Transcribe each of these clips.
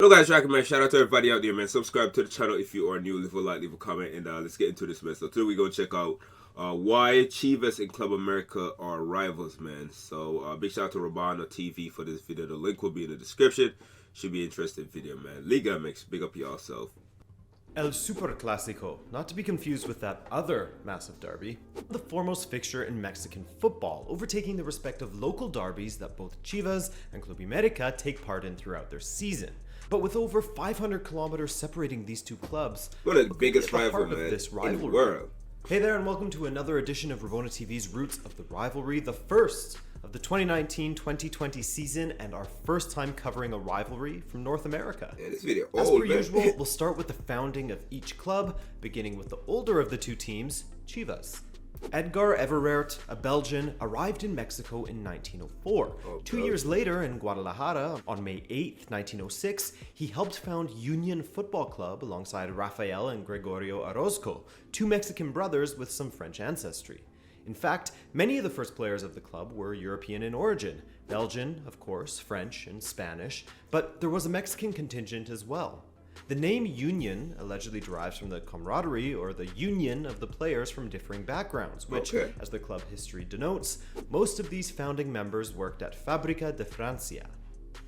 Hello guys, Dragon man. Shout out to everybody out there, man. Subscribe to the channel if you are new. Leave a like, leave a comment, and let's get into this, man. So today we're going to check out why Chivas and Club America are rivals, man. So big shout out to Robano TV for this video. The link will be in the description. Should be an interesting video, man. Liga MX, big up yourself. El Super Clásico, not to be confused with that other massive derby, the foremost fixture in Mexican football, overtaking the respective local derbies that both Chivas and Club América take part in throughout their season. But with over 500 kilometers separating these two clubs, one of the biggest rivals, man, in the world. Hey there, and welcome to another edition of Rabona TV's Roots of the Rivalry, the first of the 2019-2020 season, and our first time covering a rivalry from North America. Yeah, this video As old, per usual, we'll start with the founding of each club, beginning with the older of the two teams, Chivas. Edgar Everert, a Belgian, arrived in Mexico in 1904. 2 years later, in Guadalajara, on May 8, 1906, he helped found Union Football Club alongside Rafael and Gregorio Orozco, two Mexican brothers with some French ancestry. In fact, many of the first players of the club were European in origin, Belgian, of course, French, and Spanish, but there was a Mexican contingent as well. The name Union allegedly derives from the camaraderie or the union of the players from differing backgrounds, which, as the club history denotes, most of these founding members worked at Fábrica de Francia.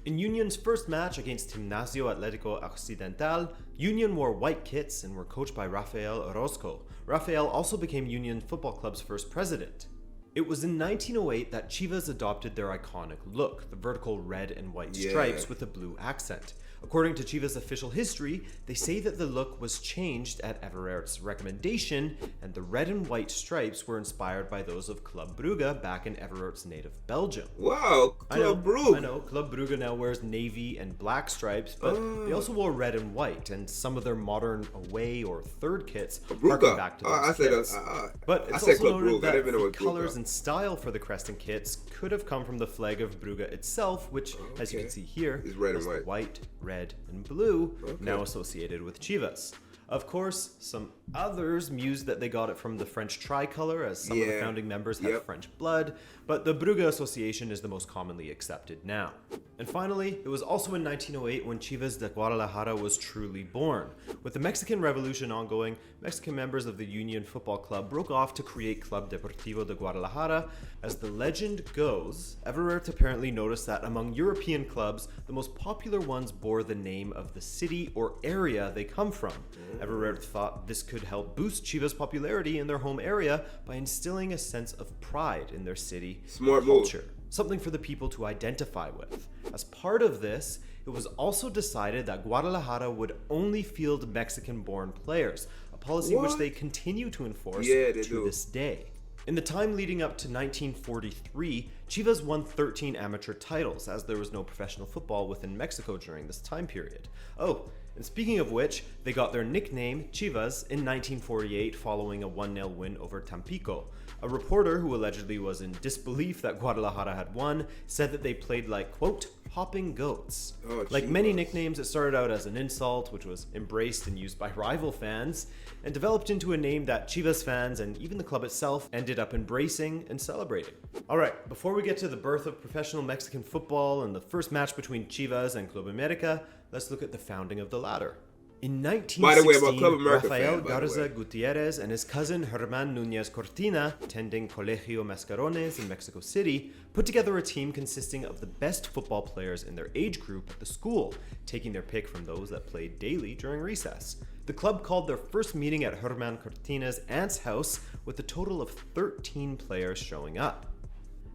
In Union's first match against Gimnasio Atlético Occidental, Union wore white kits and were coached by Rafael Orozco. Rafael also became Union Football Club's first president. It was in 1908 that Chivas adopted their iconic look, the vertical red and white stripes with a blue accent. According to Chivas' official history, they say that the look was changed at Everert's recommendation, and the red and white stripes were inspired by those of Club Brugge back in Everert's native Belgium. Wow, Club Brugge. I know, Club Brugge now wears navy and black stripes, but they also wore red and white, and some of their modern away or third kits harken back to those kits. But it's also noted that the colors and style for the crest and kits could have come from the flag of Brugge itself, which, as you can see here, is red and white. White, red, and blue, now associated with Chivas. Of course, some others mused that they got it from the French tricolor, as some of the founding members have French blood, but the Brugge association is the most commonly accepted now. And finally, it was also in 1908 when Chivas de Guadalajara was truly born. With the Mexican Revolution ongoing, Mexican members of the Union Football Club broke off to create Club Deportivo de Guadalajara. As the legend goes, Everett apparently noticed that among European clubs, the most popular ones bore the name of the city or area they come from. Everett thought this could help boost Chivas' popularity in their home area by instilling a sense of pride in their city Smart culture, move. something for the people to identify with. As part of this, it was also decided that Guadalajara would only field Mexican-born players, a policy which they continue to enforce to this day. In the time leading up to 1943, Chivas won 13 amateur titles, as there was no professional football within Mexico during this time period. Oh, and speaking of which, they got their nickname, Chivas, in 1948 following a 1-0 win over Tampico. A reporter who allegedly was in disbelief that Guadalajara had won said that they played like, quote, hopping goats. Like many nicknames, it started out as an insult, which was embraced and used by rival fans, and developed into a name that Chivas fans and even the club itself ended up embracing and celebrating. Alright, before we get to the birth of professional Mexican football and the first match between Chivas and Club América, let's look at the founding of the latter. In 1916, Rafael Garza Gutierrez and his cousin Herman Nunez Cortina, attending Colegio Mascarones in Mexico City, put together a team consisting of the best football players in their age group at the school, taking their pick from those that played daily during recess. The club called their first meeting at Herman Cortina's aunt's house, with a total of 13 players showing up.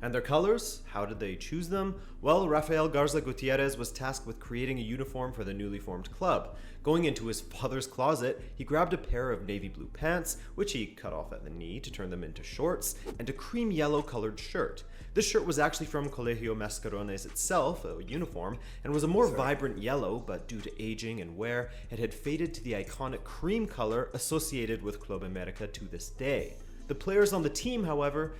And their colors? How did they choose them? Well, Rafael Garza Gutierrez was tasked with creating a uniform for the newly formed club. Going into his father's closet, he grabbed a pair of navy blue pants, which he cut off at the knee to turn them into shorts, and a cream yellow colored shirt. This shirt was actually from Colegio Mascarones itself, a uniform, and was a more vibrant yellow, but due to aging and wear, it had faded to the iconic cream color associated with Club América to this day. The players on the team, however,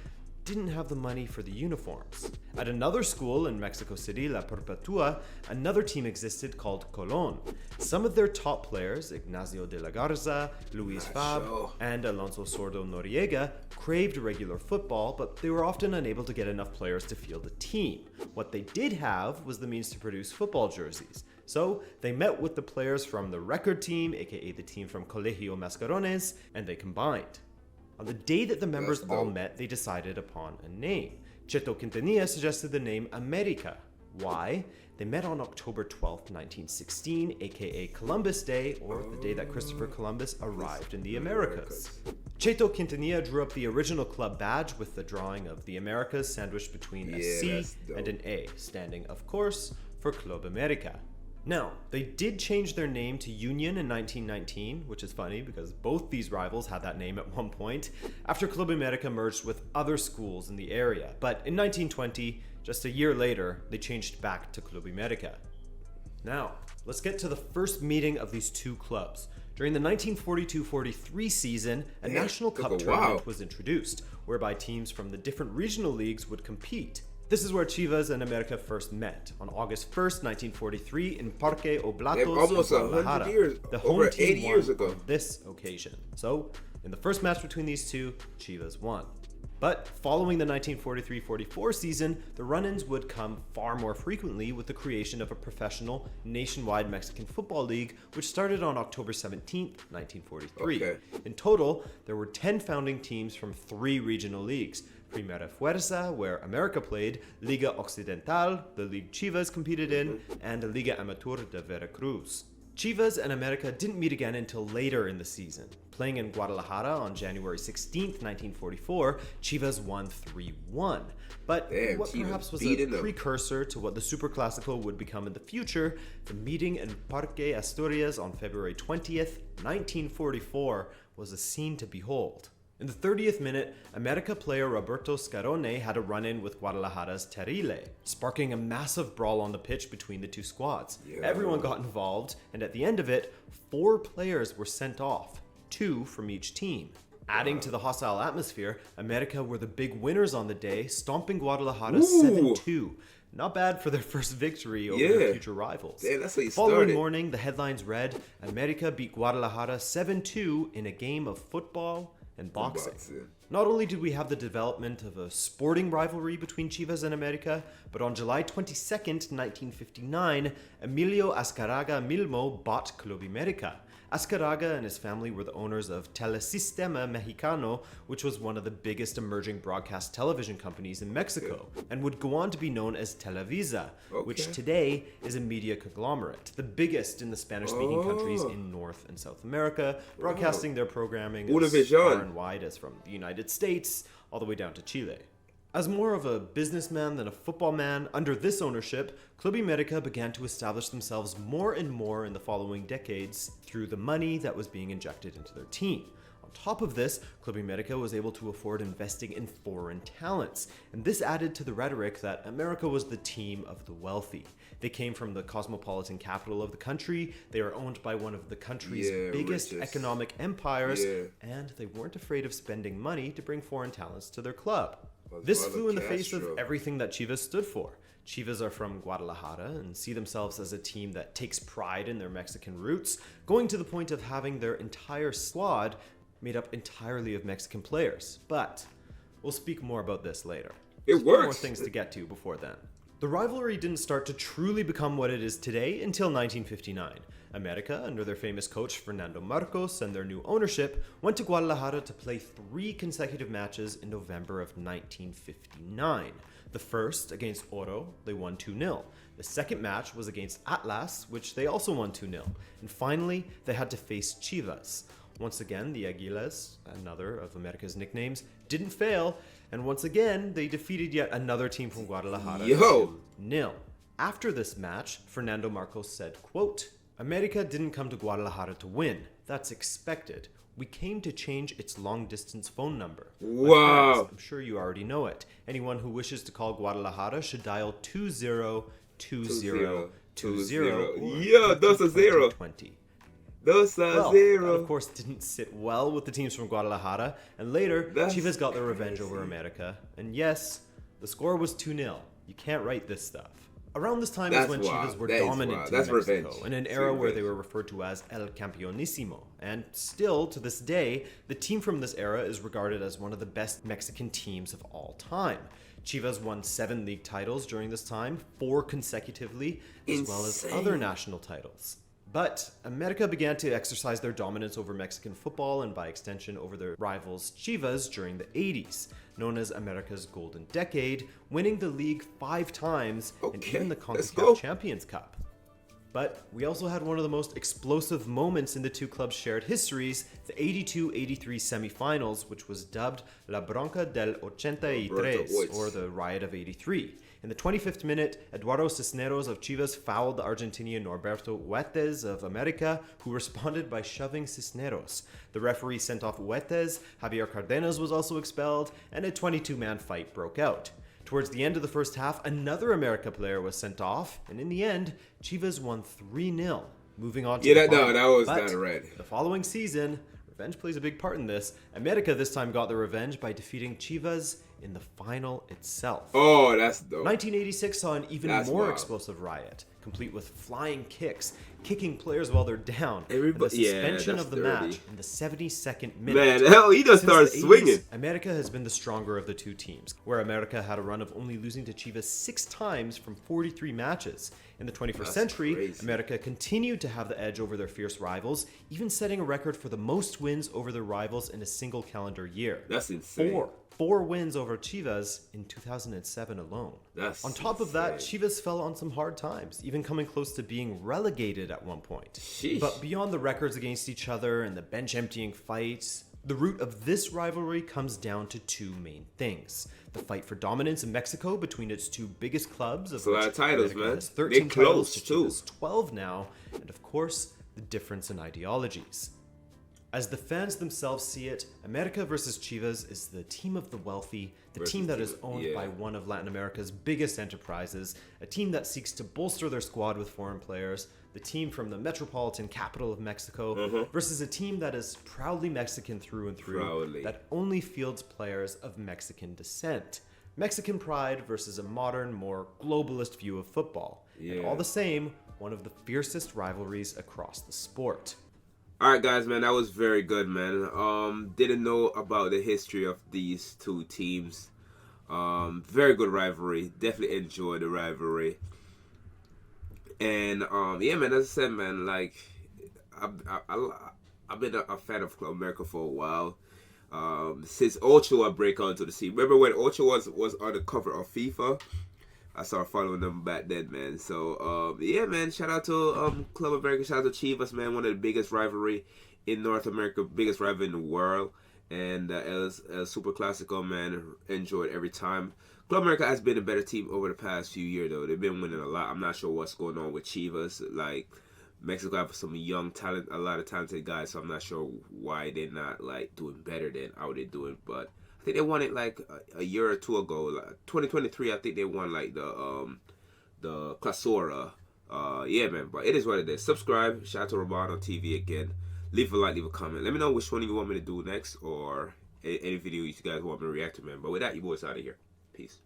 didn't have the money for the uniforms. At another school in Mexico City, La Perpetua, another team existed called Colón. Some of their top players, Ignacio de la Garza, Luis Fab, and Alonso Sordo Noriega, craved regular football, but they were often unable to get enough players to field a team. What they did have was the means to produce football jerseys. So they met with the players from the record team, aka the team from Colegio Mascarones, and they combined. On the day that the members all met, they decided upon a name. Cheto Quintanilla suggested the name América. Why? They met on October 12th, 1916, aka Columbus Day, or the day that Christopher Columbus arrived in the Americas. Cheto Quintanilla drew up the original club badge with the drawing of the Americas sandwiched between a C and an A, standing, of course, for Club América. Now, they did change their name to Union in 1919, which is funny because both these rivals had that name at one point, after Club América merged with other schools in the area. But in 1920, just a year later, they changed back to Club América. Now, let's get to the first meeting of these two clubs. During the 1942-43 season, a national cup tournament was introduced, whereby teams from the different regional leagues would compete. This is where Chivas and América first met, on August 1st, 1943, in Parque Oblatos, almost 100 years, the home over team 80 years ago. on this occasion. So, in the first match between these two, Chivas won. But following the 1943-44 season, the run-ins would come far more frequently with the creation of a professional nationwide Mexican football league, which started on October 17th, 1943. Okay. In total, there were 10 founding teams from 3 regional leagues. Primera Fuerza, where América played, Liga Occidental, the league Chivas competed in, and Liga Amateur de Veracruz. Chivas and América didn't meet again until later in the season. Playing in Guadalajara on January 16th, 1944, Chivas won 3-1. But what perhaps was a precursor to what the Super Clásico would become in the future, the meeting in Parque Asturias on February 20th, 1944, was a scene to behold. In the 30th minute, América player Roberto Scarone had a run-in with Guadalajara's Terile, sparking a massive brawl on the pitch between the two squads. Everyone got involved, and at the end of it, 4 players were sent off, 2 from each team. Adding to the hostile atmosphere, América were the big winners on the day, stomping Guadalajara 7-2. Not bad for their first victory over their future rivals. Damn, that's how you Following morning, the headlines read, América beat Guadalajara 7-2 in a game of football and boxing. Not only did we have the development of a sporting rivalry between Chivas and América, but on July 22nd, 1959, Emilio Azcárraga Milmo bought Club América. Azcárraga and his family were the owners of Telesistema Mexicano, which was one of the biggest emerging broadcast television companies in Mexico, and would go on to be known as Televisa, which today is a media conglomerate, the biggest in the Spanish-speaking countries in North and South America, broadcasting their programming as far and wide as from the United States all the way down to Chile. As more of a businessman than a football man, under this ownership, Club América began to establish themselves more and more in the following decades through the money that was being injected into their team. On top of this, Club América was able to afford investing in foreign talents, and this added to the rhetoric that América was the team of the wealthy. They came from the cosmopolitan capital of the country, they were owned by one of the country's biggest economic empires, and they weren't afraid of spending money to bring foreign talents to their club. This flew in the face of everything that Chivas stood for. Chivas are from Guadalajara and see themselves as a team that takes pride in their Mexican roots, going to the point of having their entire squad made up entirely of Mexican players. But we'll speak more about this later. There's more things to get to before then. The rivalry didn't start to truly become what it is today until 1959. América, under their famous coach Fernando Marcos and their new ownership, went to Guadalajara to play 3 consecutive matches in November of 1959. The first, against Oro, they won 2-0. The second match was against Atlas, which they also won 2-0. And finally, they had to face Chivas. Once again, the Águilas, another of América's nicknames, didn't fail, and once again, they defeated yet another team from Guadalajara 2-0. After this match, Fernando Marcos said, quote, América didn't come to Guadalajara to win. That's expected. We came to change its long-distance phone number. Wow. Friends, I'm sure you already know it. Anyone who wishes to call Guadalajara should dial 202020. Yeah, that's a 0. That's a 0. That of course didn't sit well with the teams from Guadalajara, and later, Chivas got their revenge over América. And yes, the score was 2-0. You can't write this stuff. Around this time is when Chivas were dominant in Mexico, in an era where they were referred to as El Campeonísimo. And still, to this day, the team from this era is regarded as one of the best Mexican teams of all time. Chivas won 7 league titles during this time, 4 consecutively, as well as other national titles. But América began to exercise their dominance over Mexican football and by extension over their rivals Chivas during the 80s, known as América's Golden Decade, winning the league 5 times and even the CONCACAF Champions Cup. But we also had one of the most explosive moments in the two clubs' shared histories, the 82-83 semifinals, which was dubbed La Bronca del 83, or the Riot of 83. In the 25th minute, Eduardo Cisneros of Chivas fouled the Argentinian Norberto Huetes of América, who responded by shoving Cisneros. The referee sent off Huetes, Javier Cardenas was also expelled, and a 22-man fight broke out. Towards the end of the first half, another América player was sent off, and in the end, Chivas won 3-0, moving on to the final. that was not red. The following season, revenge plays a big part in this. América this time got the revenge by defeating Chivas in the final itself. Oh, that's dope. 1986 saw an even more explosive riot, complete with flying kicks, kicking players while they're down, and the suspension of the match in the 72nd minute. Man, hell, he just started swinging. América has been the stronger of the two teams, where América had a run of only losing to Chivas 6 times from 43 matches. In the 21st century, América continued to have the edge over their fierce rivals, even setting a record for the most wins over their rivals in a single calendar year. That's insane. 4 wins over Chivas in 2007 alone. On top of that, Chivas fell on some hard times, even coming close to being relegated at one point. Sheesh. But beyond the records against each other and the bench-emptying fights, the root of this rivalry comes down to 2 main things. The fight for dominance in Mexico between its 2 biggest clubs, of a lot of titles, América man. has 13 They're close, titles to too. Chivas 12 now, and of course, the difference in ideologies. As the fans themselves see it, América versus Chivas is the team of the wealthy, the team that is owned by one of Latin America's biggest enterprises, a team that seeks to bolster their squad with foreign players, the team from the metropolitan capital of Mexico, versus a team that is proudly Mexican through and through, that only fields players of Mexican descent. Mexican pride versus a modern, more globalist view of football. And all the same, one of the fiercest rivalries across the sport. Alright guys, man, that was very good, man. Didn't know about the history of these 2 teams. Very good rivalry. Definitely enjoyed the rivalry. And yeah, man, as I said, man, like I've been a fan of Club America for a while. Since Ochoa break onto the scene. Remember when Ochoa was on the cover of FIFA? I started following them back then, man. So, yeah, man, shout out to Club America, shout out to Chivas, man. One of the biggest rivalry in North America, biggest rivalry in the world. And El Super Clásico, man, enjoyed every time. Club America has been a better team over the past few years, though. They've been winning a lot. I'm not sure what's going on with Chivas. Like, Mexico have some young talent, a lot of talented guys, so I'm not sure why they're not, like, doing better than how they're doing, but I think they won it like a year or 2 ago, like 2023. I think they won like the Classora. Yeah, man. But it is what it is. Subscribe. Shout out to Ramon on TV again. Leave a like, leave a comment. Let me know which one you want me to do next, or any video you guys want me to react to, man. But with that, you boys out of here. Peace.